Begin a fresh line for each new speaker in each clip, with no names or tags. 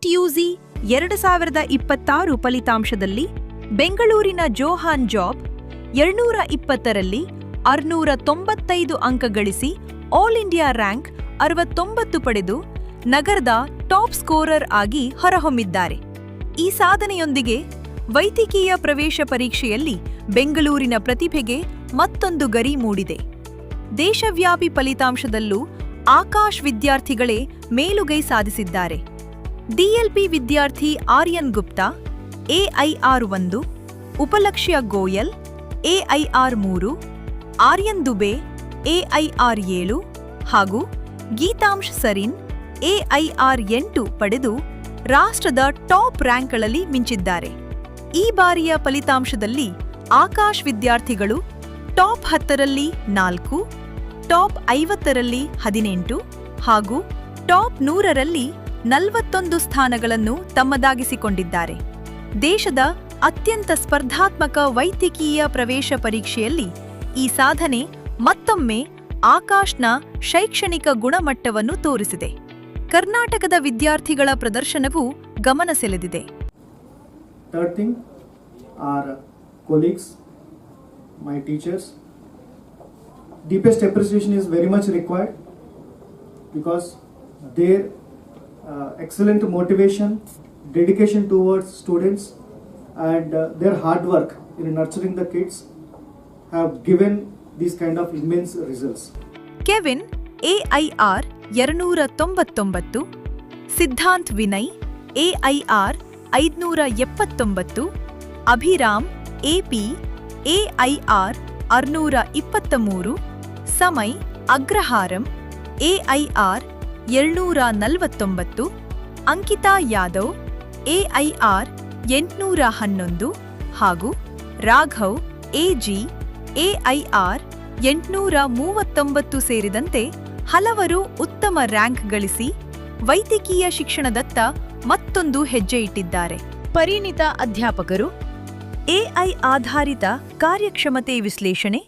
NEET UG 2026 ಫಲಿತಾಂಶದಲ್ಲಿ ಬೆಂಗಳೂರಿನ Johan job 220ರಲ್ಲಿ 695 ಅಂಕ ಗಳಿಸಿ ಆಲ್ ಇಂಡಿಯಾ ರ್ಯಾಂಕ್ 69 ಪಡೆದು ನಗರದ ಟಾಪ್ ಸ್ಕೋರರ್ ಆಗಿ ಹೊರಹೊಮ್ಮಿದ್ದಾರೆ. ಈ ಸಾಧನೆಯೊಂದಿಗೆ ವೈದ್ಯಕೀಯ ಪ್ರವೇಶ ಪರೀಕ್ಷೆಯಲ್ಲಿ ಬೆಂಗಳೂರಿನ ಪ್ರತಿಭೆಗೆ ಮತ್ತೊಂದು ಗರಿ ಮೂಡಿದೆ. ದೇಶವ್ಯಾಪಿ ಫಲಿತಾಂಶದಲ್ಲೂ ಆಕಾಶ್ ವಿದ್ಯಾರ್ಥಿಗಳೇ ಮೇಲುಗೈ ಸಾಧಿಸಿದ್ದಾರೆ. ಡಿಎಲ್ಪಿ ವಿದ್ಯಾರ್ಥಿ Aryan Gupta AIR 1, Upalakshya Goyal AIR 3, Aryan Dubey AIR 7 ಹಾಗೂ ಗೀತಾಂಶ್ ಸರಿನ್ ಎಐಆರ್ 8 ಪಡೆದು ರಾಷ್ಟ್ರದ ಟಾಪ್ ರ್ಯಾಂಕ್ಗಳಲ್ಲಿ ಮಿಂಚಿದ್ದಾರೆ. ಈ ಬಾರಿಯ ಫಲಿತಾಂಶದಲ್ಲಿ ಆಕಾಶ್ ವಿದ್ಯಾರ್ಥಿಗಳು ಟಾಪ್ 10ರಲ್ಲಿ 4, ಟಾಪ್ 50ರಲ್ಲಿ 18 ಹಾಗೂ ಟಾಪ್ 100ರಲ್ಲಿ 41 ಸ್ಥಾನಗಳನ್ನು ತಮ್ಮದಾಗಿಸಿಕೊಂಡಿದ್ದಾರೆ. ದೇಶದ ಅತ್ಯಂತ ಸ್ಪರ್ಧಾತ್ಮಕ ವೈದ್ಯಕೀಯ ಪ್ರವೇಶ ಪರೀಕ್ಷೆಯಲ್ಲಿ ಈ ಸಾಧನೆ ಮತ್ತೊಮ್ಮೆ ಆಕಾಶ್ನ ಶೈಕ್ಷಣಿಕ ಗುಣಮಟ್ಟವನ್ನು ತೋರಿಸಿದೆ. ಕರ್ನಾಟಕದ ವಿದ್ಯಾರ್ಥಿಗಳ ಪ್ರದರ್ಶನವು ಗಮನ ಸೆಳೆದಿದೆ.
Third thing, our colleagues, my teachers, deepest appreciation is very much required because their excellent motivation, dedication towards students and their hard work in nurturing the kids have given these kind of immense results.
Kevin AIR 299, Siddhant Vinay AIR 579, Abhiram AP AIR 623, Samay Agraharam AIR 749, Ankita Yadav AIR 811 ಹಾಗೂ Raghav AG AIR 839 ಸೇರಿದಂತೆ ಹಲವರು ಉತ್ತಮ rank ಗಳಿಸಿ ವೈದ್ಯಕೀಯ ಶಿಕ್ಷಣದತ್ತ ಮತ್ತೊಂದು ಹೆಜ್ಜೆ ಇಟ್ಟಿದ್ದಾರೆ. ಪರಿಣಿತ ಅಧ್ಯಾಪಕರು, ಎಐ ಆಧಾರಿತ ಕಾರ್ಯಕ್ಷಮತೆ ವಿಶ್ಲೇಷಣೆ,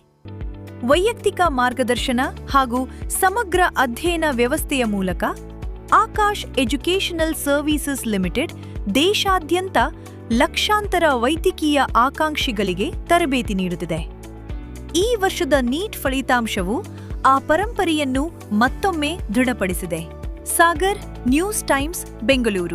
ವೈಯಕ್ತಿಕ ಮಾರ್ಗದರ್ಶನ ಹಾಗೂ ಸಮಗ್ರ ಅಧ್ಯಯನ ವ್ಯವಸ್ಥೆಯ ಮೂಲಕ ಆಕಾಶ್ ಎಜುಕೇಷನಲ್ ಸರ್ವೀಸಸ್ ಲಿಮಿಟೆಡ್ ದೇಶಾದ್ಯಂತ ಲಕ್ಷಾಂತರ ವೈದ್ಯಕೀಯ ಆಕಾಂಕ್ಷಿಗಳಿಗೆ ತರಬೇತಿ ನೀಡುತ್ತಿದೆ. ಈ ವರ್ಷದ ನೀಟ್ ಫಲಿತಾಂಶವು ಆ ಪರಂಪರೆಯನ್ನು ಮತ್ತೊಮ್ಮೆ ದೃಢಪಡಿಸಿದೆ. Sagar, news times, Bengaluru.